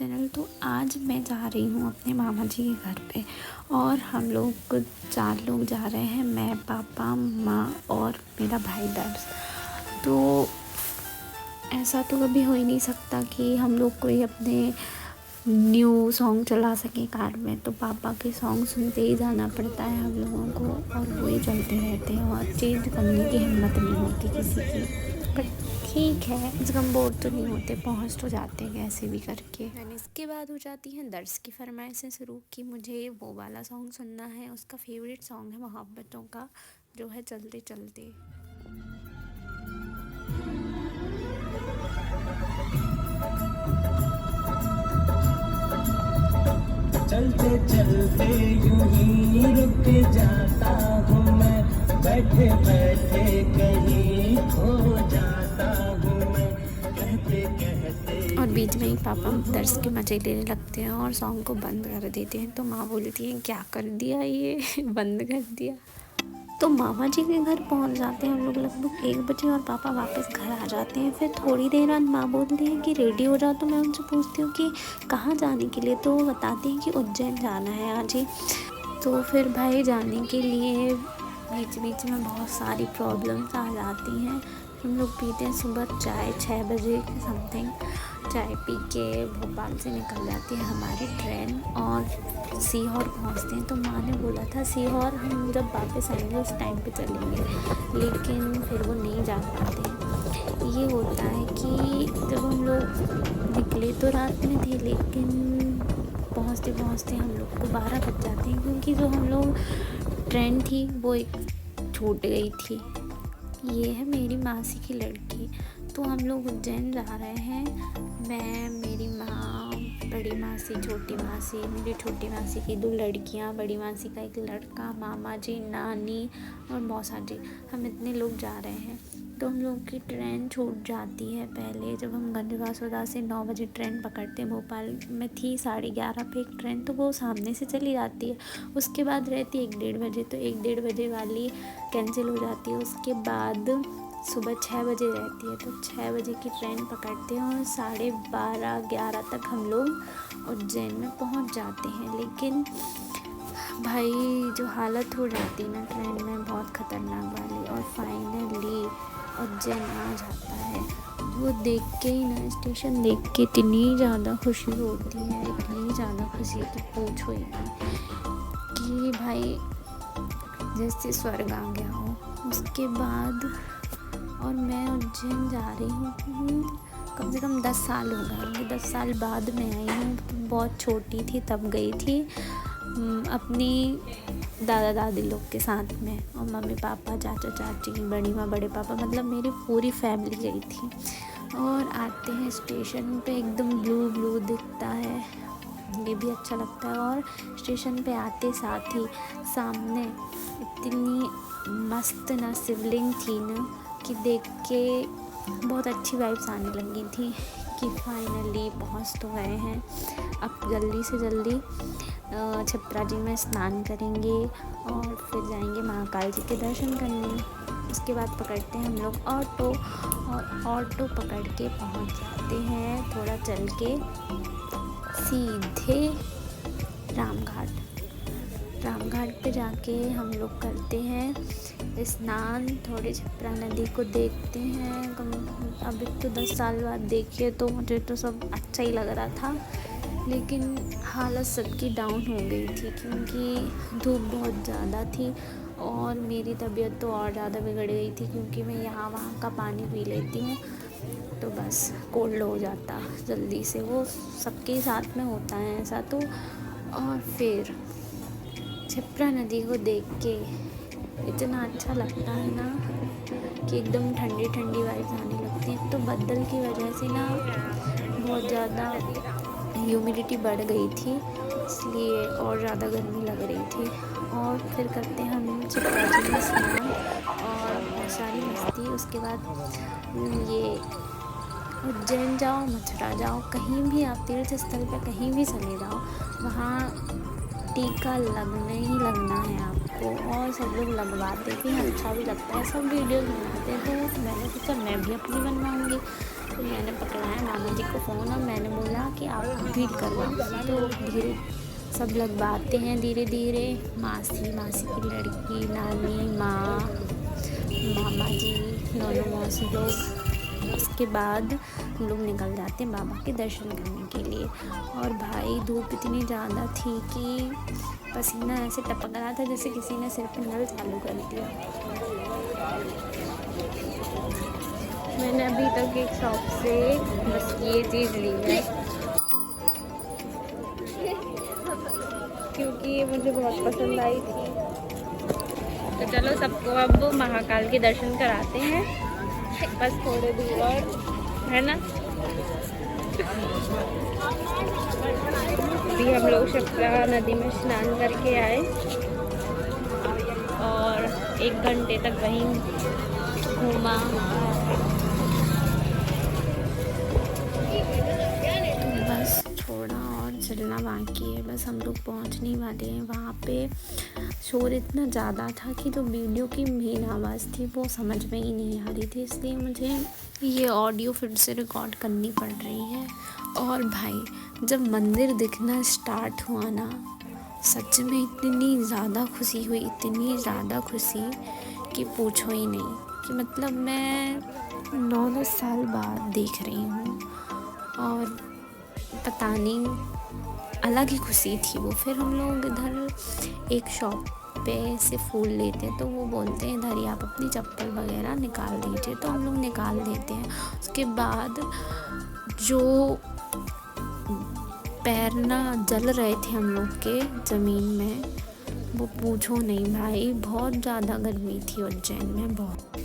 Channel. तो आज मैं जा रही हूँ अपने मामा जी के घर पे और हम लोग 4 लोग जा रहे हैं, मैं, पापा, माँ और मेरा भाई दर्श। तो ऐसा तो कभी हो ही नहीं सकता कि हम लोग कोई अपने न्यू सॉन्ग चला सकें कार में। तो पापा के सॉन्ग सुनते ही जाना पड़ता है हम लोगों को और वही चलते रहते हैं और चेंज करने की हिम्मत नहीं होती किसी की। बट ठीक है, हम बोर तो नहीं होते, पहुंच तो जाते हैं कैसे भी करके। एंड इसके बाद हो जाती हैं दर्श की फरमाइशें शुरू कि मुझे वो वाला सॉन्ग सुनना है। उसका फेवरेट सॉन्ग है मोहब्बतों का, जो है चलते चलते। चलते चलते यूं ही रुक जाता हूँ मैं, बैठे बैठे कहीं खो जाता हूँ मैं, कहते कहते। और बीच में ही पापा दर्श के मजे लेने लगते हैं और सॉन्ग को बंद कर देते हैं। तो माँ बोलती है क्या कर दिया ये बंद कर दिया। तो मामा जी के घर पहुंच जाते हैं हम लोग लगभग 1 बजे और पापा वापस घर आ जाते हैं। फिर थोड़ी देर बाद माँ बोलती है कि रेडी हो जाओ। तो मैं उनसे पूछती हूँ कि कहाँ जाने के लिए। तो वो बताती हैं कि उज्जैन जाना है आज ही। तो फिर भाई जाने के लिए बीच बीच में बहुत सारी प्रॉब्लम्स आ जाती हैं। हम लोग पीते हैं सुबह चाय 6 बजे के समथिंग। चाय पी के भोपाल से निकल जाती है हमारी ट्रेन और सीहोर पहुंचते हैं। तो माँ ने बोला था सीहोर हम जब वापस आएंगे उस टाइम पे चलेंगे, लेकिन फिर वो नहीं जा पाते। ये होता है कि जब हम लोग निकले तो रात में थे, लेकिन पहुंचते पहुंचते हम लोग को 12 बज जाते हैं, क्योंकि जो हम लोग ट्रेन थी वो एक छूट गई थी। ये है मेरी मासी की लड़की। तो हम लोग उज्जैन जा रहे हैं, मैं, मेरी माँ, बड़ी मासी, छोटी मासी, मेरी छोटी मासी की 2 लड़कियाँ, बड़ी मासी का 1 लड़का, मामा जी, नानी और मौसा जी। हम इतने लोग जा रहे हैं। तो हम लोग की ट्रेन छूट जाती है पहले, जब हम गंजबासौदा से 9 बजे ट्रेन पकड़ते हैं। भोपाल में थी 11:30 पे एक ट्रेन, तो वो सामने से चली जाती है। उसके बाद रहती है 1 डेढ़ बजे, तो 1 डेढ़ बजे वाली कैंसिल हो जाती है। उसके बाद सुबह 6 बजे रहती है, तो 6 बजे की ट्रेन पकड़ते हैं और 12:30-11 तक हम लोग उज्जैन में पहुंच जाते हैं। लेकिन भाई जो हालत हो जाती है ना ट्रेन में, बहुत ख़तरनाक वाली। और फाइनली उज्जैन आ जाता है। वो देख के ही ना, स्टेशन देख के इतनी ज़्यादा खुशी होती है, इतनी ज़्यादा खुशी कि पूछो ही नहीं, कि भाई जैसे स्वर्ग आ गया हो। उसके बाद और मैं उज्जैन जा रही हूँ, कम से कम 10 साल हो गए होंगे। 10 साल बाद मैं आई हूँ। बहुत छोटी थी तब गई थी अपनी दादा दादी लोग के साथ में, और मम्मी पापा, चाचा चाची, बड़ी माँ, बड़े पापा, मतलब मेरी पूरी फैमिली गई थी। और आते हैं स्टेशन पे, एकदम ब्लू ब्लू दिखता है, ये भी अच्छा लगता है। और स्टेशन पे आते साथ ही सामने इतनी मस्त ना शिवलिंग थी ना, कि देख के बहुत अच्छी वाइब्स आने लगी थी कि फाइनली पहुंच तो गए हैं। अब जल्दी से जल्दी छपरा जी में स्नान करेंगे और फिर जाएंगे महाकाल जी के दर्शन करने। उसके बाद पकड़ते हैं हम लोग ऑटो, और ऑटो पकड़ के पहुंच जाते हैं थोड़ा चल के सीधे रामघाट पे जाके हम लोग करते हैं स्नान, थोड़े छपरा नदी को देखते हैं। अभी तो 10 साल बाद देखिए तो मुझे तो सब अच्छा ही लग रहा था, लेकिन हालत सबकी डाउन हो गई थी क्योंकि धूप बहुत ज़्यादा थी और मेरी तबीयत तो और ज़्यादा बिगड़ गई थी, क्योंकि मैं यहाँ वहाँ का पानी पी लेती हूँ तो बस कोल्ड हो जाता जल्दी से। वो सबके साथ में होता है ऐसा। तो और फिर छपरा नदी को देख के इतना अच्छा लगता है ना कि एकदम ठंडी ठंडी वाइब्स आने लगती हैं। तो बादल की वजह से ना बहुत ज़्यादा ह्यूमिडिटी बढ़ गई थी, इसलिए और ज़्यादा गर्मी लग रही थी। और फिर करते हैं हम छपरा जी में स्नान और बहुत सारी मस्ती। उसके बाद ये उज्जैन जाओ, मथुरा जाओ, कहीं भी आप तीर्थ स्थल पर कहीं भी चले जाओ, वहाँ टीका लगना ही लगना है आपको। और सब लोग लगवाते भी हैं, अच्छा भी लगता है, सब वीडियोस बनाते हैं। तो मैंने सोचा मैं भी अपनी बनवाऊँगी। तो मैंने पकड़ाया मामा जी को फ़ोन और मैंने बोला कि आप भी करवाओ। तो धीरे सब लोग बातें हैं, धीरे धीरे मासी की लड़की, नानी, माँ, मामा जी, दोनों मौसी लोग। उसके बाद हम लोग निकल जाते हैं बाबा के दर्शन करने के लिए। और भाई धूप इतनी ज़्यादा थी कि पसीना ऐसे टपक रहा था जैसे किसी ने सिर पे नल चालू कर दिया। मैंने अभी तक एक शॉप से बस ये चीज़ ली है क्योंकि ये मुझे बहुत पसंद आई थी। तो चलो सबको अब महाकाल के दर्शन कराते हैं, बस थोड़े दूर और, है ना। अभी हम लोग शिप्रा नदी में स्नान करके आए और 1 घंटे तक वहीं घूमा। तो बस थोड़ा और चलना बाकी है, बस हम लोग पहुंचने वाले हैं वहाँ पे। शोर इतना ज़्यादा था कि जो वीडियो की मेन आवाज़ थी वो समझ में ही नहीं आ रही थी, इसलिए मुझे ये ऑडियो फिर से रिकॉर्ड करनी पड़ रही है। और भाई जब मंदिर दिखना स्टार्ट हुआ ना, सच में इतनी ज़्यादा खुशी हुई, इतनी ज़्यादा खुशी कि पूछो ही नहीं। कि मतलब मैं 9-10 साल बाद देख रही हूँ और पता नहीं अलग ही खुशी थी वो। फिर हम लोग इधर एक शॉप पे से फूल लेते हैं तो वो बोलते हैं इधर ही आप अपनी चप्पल वगैरह निकाल दीजिए, तो हम लोग निकाल देते हैं। उसके बाद जो पैर ना जल रहे थे हम लोग के ज़मीन में, वो पूछो नहीं भाई, बहुत ज़्यादा गर्मी थी उज्जैन में, बहुत।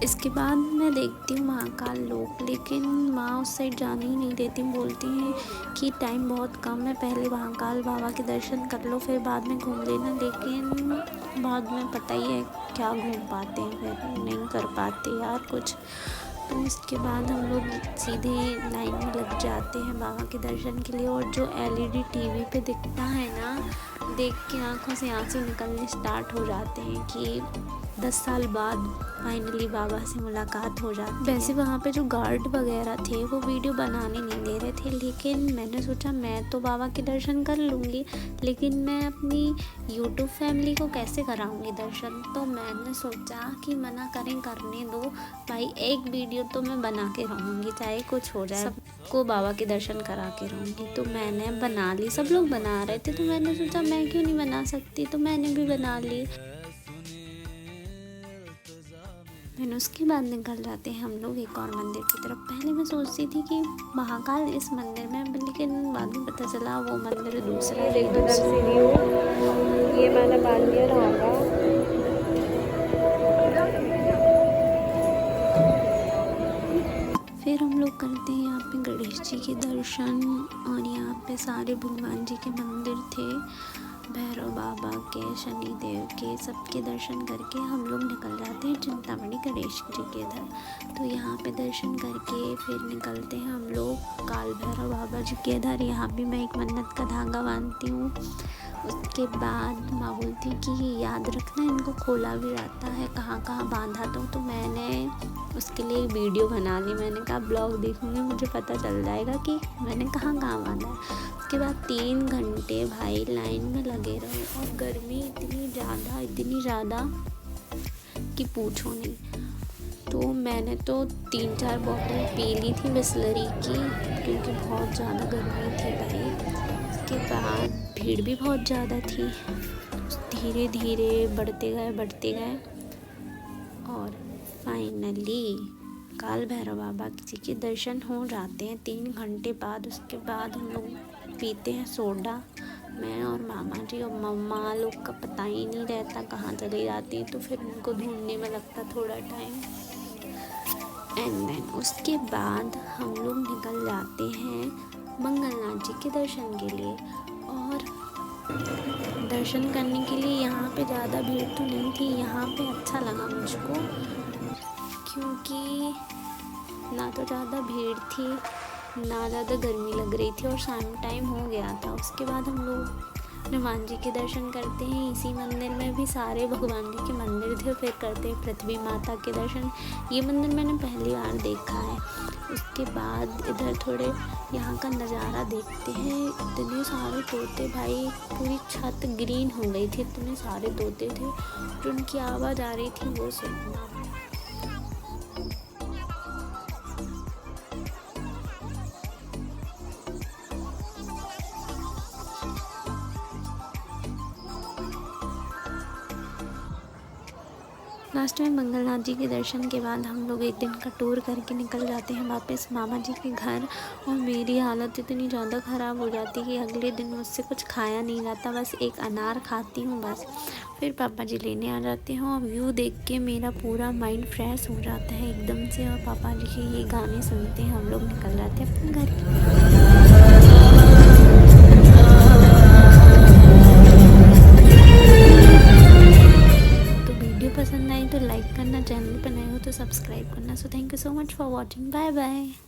इसके बाद मैं देखती हूँ महाकाल लोग, लेकिन माँ उस साइड जाने ही नहीं देती, बोलती हैं कि टाइम बहुत कम है, पहले महाकाल बाबा के दर्शन कर लो फिर बाद में घूम लेना। लेकिन बाद में पता ही है क्या घूम पाते हैं, फिर नहीं कर पाते यार कुछ। तो इसके बाद हम लोग सीधे लाइन में लग जाते हैं बाबा के दर्शन के लिए। और जो LED टीवी पे दिखता है ना, देख के आंखों से आंसू निकलने स्टार्ट हो जाते हैं कि 10 साल बाद फाइनली बाबा से मुलाकात हो जाती है। वैसे वहाँ पे जो गार्ड वगैरह थे वो वीडियो बनाने नहीं दे रहे थे, लेकिन मैंने सोचा मैं तो बाबा के दर्शन कर लूँगी, लेकिन मैं अपनी YouTube फैमिली को कैसे कराऊँगी दर्शन। तो मैंने सोचा कि मना करें करने दो भाई, एक वीडियो तो मैं बना के रहूँगी, चाहे कुछ हो जाए, सबको बाबा के दर्शन करा के रहूँगी। तो मैंने बना ली, सब लोग बना रहे थे तो मैंने सोचा मैं क्यों नहीं बना सकती, तो मैंने भी बना ली। मैंने उसके बाद निकल जाते हैं हम लोग एक और मंदिर की तरफ। पहले मैं सोचती थी कि महाकाल इस मंदिर में, लेकिन बाद में पता चला वो मंदिर दूसरा है। ये मैंने बांध दिया धागा। फिर हम लोग करते हैं यहाँ पे गणेश जी के दर्शन, और यहाँ पे सारे भगवान जी के मंदिर थे, भैरव बाबा के, शनि देव के, सबके दर्शन करके हम लोग निकल जाते हैं चिंतामणि गणेश जी के इधर। तो यहाँ पे दर्शन करके फिर निकलते हैं हम लोग काल भैरव बाबा जी के इधर। यहाँ भी मैं एक मन्नत का धागा बांधती हूँ। उसके बाद माँ बोलती कि याद रखना इनको खोला भी रहता है, कहाँ कहाँ बांधा तो मैंने उसके लिए एक वीडियो बना ली। मैंने कहा ब्लॉग देखूँगी मुझे पता चल जाएगा कि मैंने कहाँ कहाँ बांधा है। उसके बाद 3 घंटे भाई लाइन में लगे रहे, और गर्मी इतनी ज़्यादा कि पूछो नहीं। तो मैंने तो 3-4 बोतल पी ली थी बिसलरी की, क्योंकि बहुत ज़्यादा गर्मी थी भाई। उसके बाद भीड़ भी बहुत ज़्यादा थी, धीरे धीरे बढ़ते गए और फाइनली काल भैरव बाबा जी के दर्शन हो जाते हैं 3 घंटे बाद। उसके बाद हम लोग पीते हैं सोडा, मैं और मामा जी, और मम्मा लोग का पता ही नहीं रहता कहाँ चली जाती, तो फिर उनको ढूंढने में लगता थोड़ा टाइम। एंड देन उसके बाद हम लोग निकल जाते हैं मंगलनाथ जी के दर्शन के लिए। और दर्शन करने के लिए यहाँ पे ज़्यादा भीड़ तो नहीं थी, यहाँ पे अच्छा लगा मुझको, क्योंकि ना तो ज़्यादा भीड़ थी ना ज़्यादा गर्मी लग रही थी, और शाम टाइम हो गया था। उसके बाद हम लोग हनुमान जी के दर्शन करते हैं। इसी मंदिर में भी सारे भगवान जी के मंदिर थे। फिर करते हैं पृथ्वी माता के दर्शन। ये मंदिर मैंने पहली बार देखा है। उसके बाद इधर थोड़े यहाँ का नज़ारा देखते हैं। इतने सारे तोते भाई, पूरी छत ग्रीन हो गई थी, इतने सारे तोते थे। जो उनकी आवाज़ आ रही थी वो सुनना। लास्ट में मंगलनाथ जी के दर्शन के बाद हम लोग एक दिन का टूर करके निकल जाते हैं वापस मामा जी के घर। और मेरी हालत इतनी ज़्यादा ख़राब हो जाती है कि अगले दिन मुझसे कुछ खाया नहीं जाता, बस एक अनार खाती हूँ बस। फिर पापा जी लेने आ जाते हैं और व्यू देख के मेरा पूरा माइंड फ्रेश हो जाता है एकदम से। और पापा जी के ये गाने सुनते हैं हम लोग निकल जाते हैं अपने घर। पसंद आई तो लाइक करना, चैनल पर नए हो तो सब्सक्राइब करना। So thank you so much for watching. Bye bye.